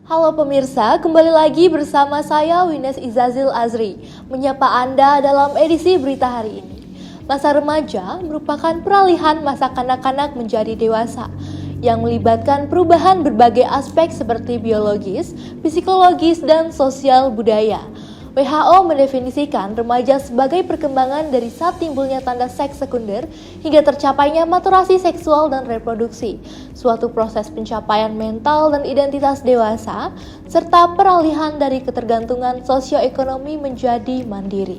Halo pemirsa, kembali lagi bersama saya Wines Izazil Azri, menyapa Anda dalam edisi berita hari ini. Masa remaja merupakan peralihan masa kanak-kanak menjadi dewasa, yang melibatkan perubahan berbagai aspek seperti biologis, psikologis, dan sosial budaya. WHO mendefinisikan remaja sebagai perkembangan dari saat timbulnya tanda seks sekunder hingga tercapainya maturasi seksual dan reproduksi, suatu proses pencapaian mental dan identitas dewasa, serta peralihan dari ketergantungan sosioekonomi menjadi mandiri.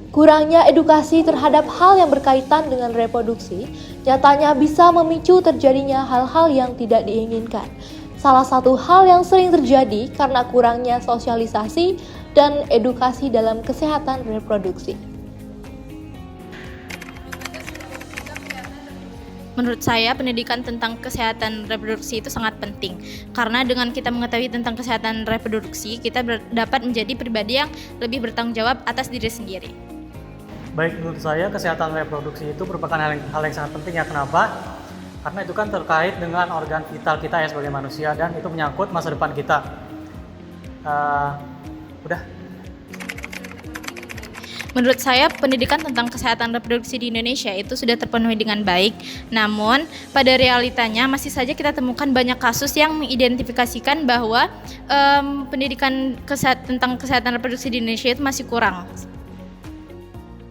Kurangnya edukasi terhadap hal yang berkaitan dengan reproduksi nyatanya bisa memicu terjadinya hal-hal yang tidak diinginkan. Salah satu hal yang sering terjadi karena kurangnya sosialisasi dan edukasi dalam kesehatan reproduksi. Menurut saya, pendidikan tentang kesehatan reproduksi itu sangat penting. Karena dengan kita mengetahui tentang kesehatan reproduksi, kita dapat menjadi pribadi yang lebih bertanggung jawab atas diri sendiri. Baik, menurut saya kesehatan reproduksi itu merupakan hal yang sangat penting ya. Kenapa? Karena itu kan terkait dengan organ vital kita ya sebagai manusia dan itu menyangkut masa depan kita. Udah. Menurut saya, pendidikan tentang kesehatan reproduksi di Indonesia itu sudah terpenuhi dengan baik. Namun, pada realitanya masih saja kita temukan banyak kasus yang mengidentifikasikan bahwa pendidikan tentang kesehatan reproduksi di Indonesia itu masih kurang.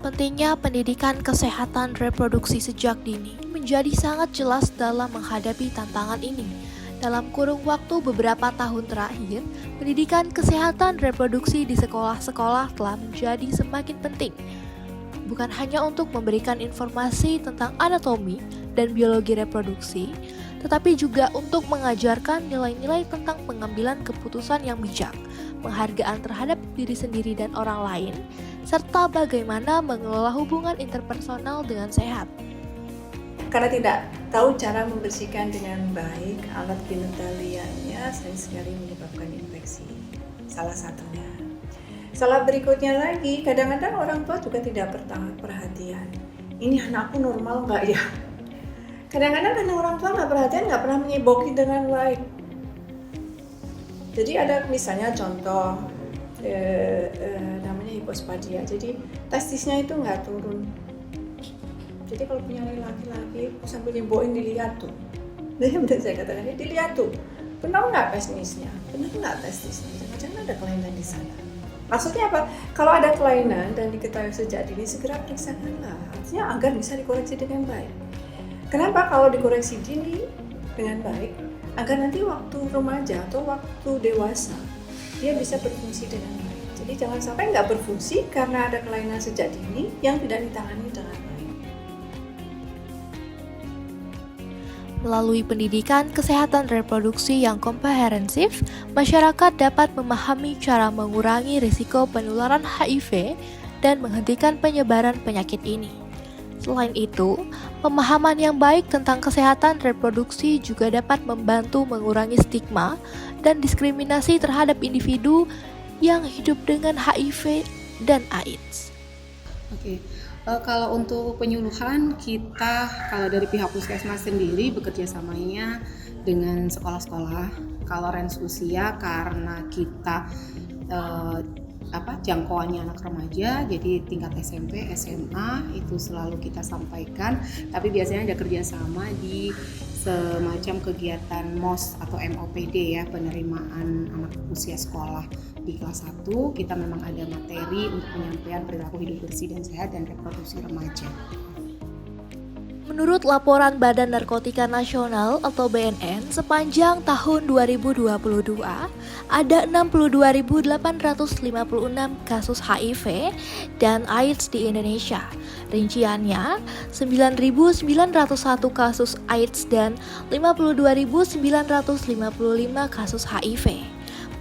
Pentingnya pendidikan kesehatan reproduksi sejak dini menjadi sangat jelas dalam menghadapi tantangan ini. Dalam kurun waktu beberapa tahun terakhir, pendidikan kesehatan reproduksi di sekolah-sekolah telah menjadi semakin penting. Bukan hanya untuk memberikan informasi tentang anatomi dan biologi reproduksi, tetapi juga untuk mengajarkan nilai-nilai tentang pengambilan keputusan yang bijak, penghargaan terhadap diri sendiri dan orang lain, serta bagaimana mengelola hubungan interpersonal dengan sehat. Karena tidak tahu cara membersihkan dengan baik, alat genitalianya sering sekali menyebabkan infeksi. Salah satunya. Salah berikutnya lagi, kadang-kadang orang tua juga tidak perhatian. Ini anakku normal nggak ya? Kadang-kadang karena orang tua nggak perhatian, nggak pernah menyeboki dengan baik. Jadi ada misalnya contoh, namanya hipospadia. Jadi testisnya itu nggak turun. Jadi kalau punya laki-laki sambil nyebokin dilihat tuh. Jadi benar saya katakan ini dilihat tuh. Benar nggak testisnya? Benar nggak testisnya? Jangan ada kelainan di sana. Maksudnya apa? Kalau ada kelainan dan diketahui sejak dini segera periksakanlah. Artinya agar bisa dikoreksi dengan baik. Kenapa kalau dikoreksi dini dengan baik? Agar nanti waktu remaja atau waktu dewasa dia bisa berfungsi dengan baik. Jadi jangan sampai nggak berfungsi karena ada kelainan sejak dini yang tidak ditangani dengan baik. Melalui pendidikan kesehatan reproduksi yang komprehensif, masyarakat dapat memahami cara mengurangi risiko penularan HIV dan menghentikan penyebaran penyakit ini. Selain itu, pemahaman yang baik tentang kesehatan reproduksi juga dapat membantu mengurangi stigma dan diskriminasi terhadap individu yang hidup dengan HIV dan AIDS. Oke. Kalau untuk penyuluhan, kita kalau dari pihak puskesmas sendiri bekerja samanya dengan sekolah-sekolah. Kalau range usia karena kita jangkauannya anak remaja, jadi tingkat SMP, SMA itu selalu kita sampaikan. Tapi biasanya ada kerjasama di semacam kegiatan MOS atau MOPD ya, penerimaan anak usia sekolah. Di kelas 1 kita memang ada materi untuk penyampaian perilaku hidup bersih dan sehat dan reproduksi remaja. Menurut laporan Badan Narkotika Nasional atau BNN, sepanjang tahun 2022 ada 62.856 kasus HIV dan AIDS di Indonesia. Rinciannya, 9.901 kasus AIDS dan 52.955 kasus HIV.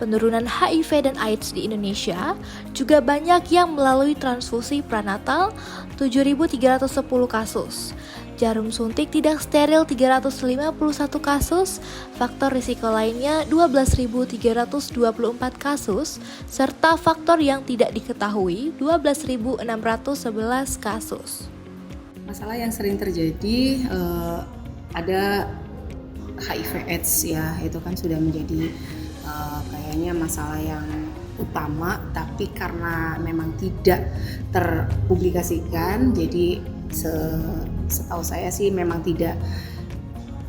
Penurunan HIV dan AIDS di Indonesia juga banyak yang melalui transfusi prenatal 7.310 kasus, jarum suntik tidak steril 351 kasus, faktor risiko lainnya 12.324 kasus, serta faktor yang tidak diketahui 12.611 kasus. Masalah yang sering terjadi ada HIV AIDS ya, itu kan sudah menjadi kayaknya masalah yang utama, tapi karena memang tidak terpublikasikan, jadi setahu saya sih memang tidak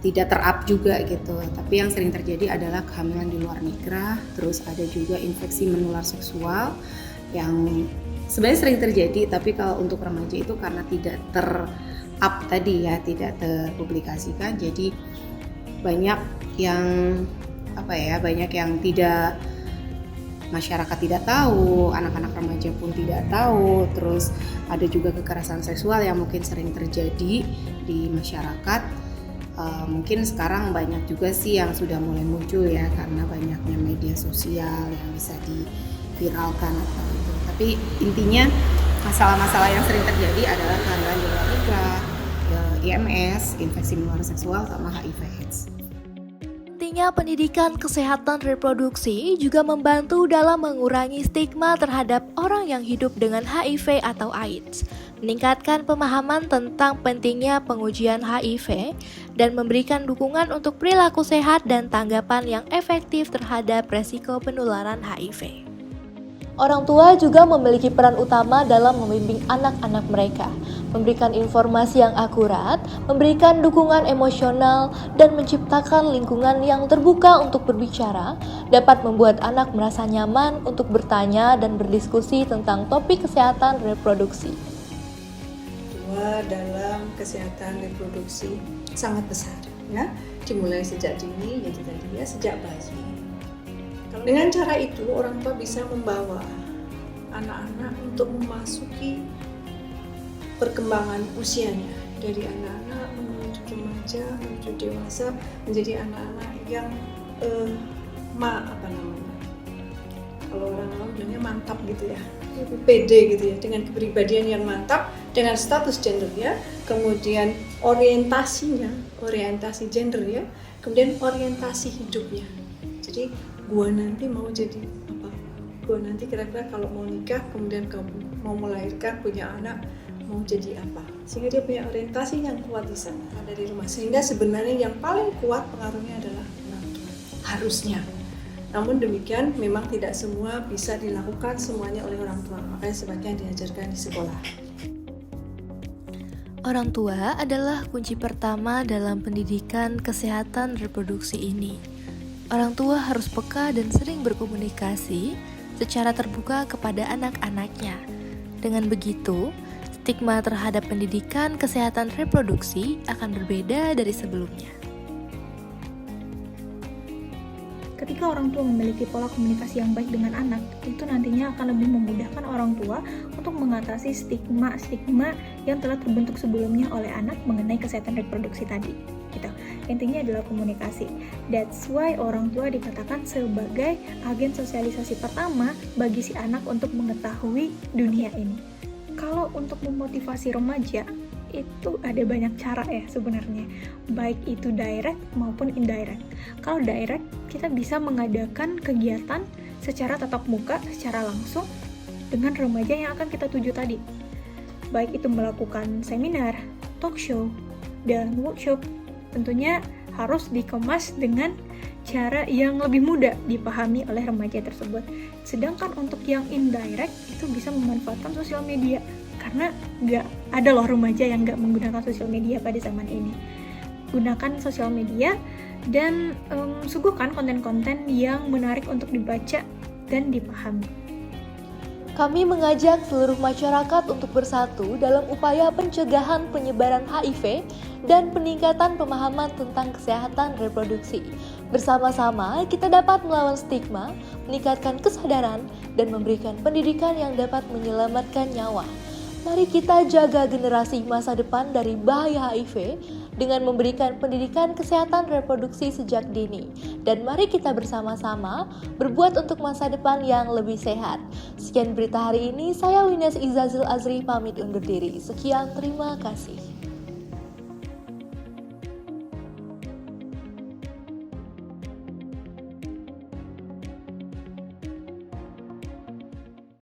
ter-up juga gitu. Tapi yang sering terjadi adalah kehamilan di luar nikah, terus ada juga infeksi menular seksual yang sebenarnya sering terjadi, tapi kalau untuk remaja itu karena tidak ter-up tadi ya, tidak terpublikasikan, jadi banyak yang tidak, masyarakat tidak tahu, anak-anak remaja pun tidak tahu. Terus ada juga kekerasan seksual yang mungkin sering terjadi di masyarakat. Mungkin sekarang banyak juga sih yang sudah mulai muncul ya, karena banyaknya media sosial yang bisa diviralkan atau itu. Tapi intinya masalah-masalah yang sering terjadi adalah kehamilan di luar nikah, IMS, infeksi menular seksual, sama HIV/AIDS. Pentingnya pendidikan kesehatan reproduksi juga membantu dalam mengurangi stigma terhadap orang yang hidup dengan HIV atau AIDS, meningkatkan pemahaman tentang pentingnya pengujian HIV, dan memberikan dukungan untuk perilaku sehat dan tanggapan yang efektif terhadap resiko penularan HIV. Orang tua juga memiliki peran utama dalam membimbing anak-anak mereka, memberikan informasi yang akurat, memberikan dukungan emosional, dan menciptakan lingkungan yang terbuka untuk berbicara, dapat membuat anak merasa nyaman untuk bertanya dan berdiskusi tentang topik kesehatan reproduksi. Dalam kesehatan reproduksi sangat besar, ya, dimulai sejak dini, jadi tadi ya, sejak bayi. Kalau dengan cara itu orang tua bisa membawa anak-anak untuk memasuki perkembangan usianya, dari anak-anak menuju remaja, menuju dewasa, menjadi anak-anak yang kalau orang-orang bilangnya mantap gitu ya, pede gitu ya, dengan kepribadian yang mantap, dengan status gendernya, kemudian orientasi gender ya, kemudian orientasi hidupnya. Jadi gua nanti mau jadi apa? Gua nanti kira-kira kalau mau nikah, kemudian kamu mau melahirkan, punya anak, mau jadi apa? Sehingga dia punya orientasi yang kuat di sana dari rumah. Sehingga sebenarnya yang paling kuat pengaruhnya adalah orang tua. Harusnya. Namun demikian memang tidak semua bisa dilakukan semuanya oleh orang tua. Makanya sebagian diajarkan di sekolah. Orang tua adalah kunci pertama dalam pendidikan kesehatan reproduksi ini. Orang tua harus peka dan sering berkomunikasi secara terbuka kepada anak-anaknya. Dengan begitu, stigma terhadap pendidikan kesehatan reproduksi akan berbeda dari sebelumnya. Ketika orang tua memiliki pola komunikasi yang baik dengan anak, itu nantinya akan lebih memudahkan orang tua untuk mengatasi stigma-stigma yang telah terbentuk sebelumnya oleh anak mengenai kesehatan reproduksi tadi. Gitu. Intinya adalah komunikasi. That's why orang tua dikatakan sebagai agen sosialisasi pertama bagi si anak untuk mengetahui dunia ini. Kalau untuk memotivasi remaja, itu ada banyak cara ya sebenarnya, baik itu direct maupun indirect. Kalau direct, kita bisa mengadakan kegiatan secara tatap muka, secara langsung dengan remaja yang akan kita tuju tadi. Baik itu melakukan seminar, talk show, dan workshop, tentunya harus dikemas dengan cara yang lebih mudah dipahami oleh remaja tersebut. Sedangkan untuk yang indirect, itu bisa memanfaatkan sosial media. Karena nggak ada loh remaja yang nggak menggunakan sosial media pada zaman ini. Gunakan sosial media dan suguhkan konten-konten yang menarik untuk dibaca dan dipahami. Kami mengajak seluruh masyarakat untuk bersatu dalam upaya pencegahan penyebaran HIV dan peningkatan pemahaman tentang kesehatan reproduksi. Bersama-sama kita dapat melawan stigma, meningkatkan kesadaran, dan memberikan pendidikan yang dapat menyelamatkan nyawa. Mari kita jaga generasi masa depan dari bahaya HIV dengan memberikan pendidikan kesehatan reproduksi sejak dini. Dan mari kita bersama-sama berbuat untuk masa depan yang lebih sehat. Sekian berita hari ini, saya Wines Izazil Azri pamit undur diri. Sekian, terima kasih.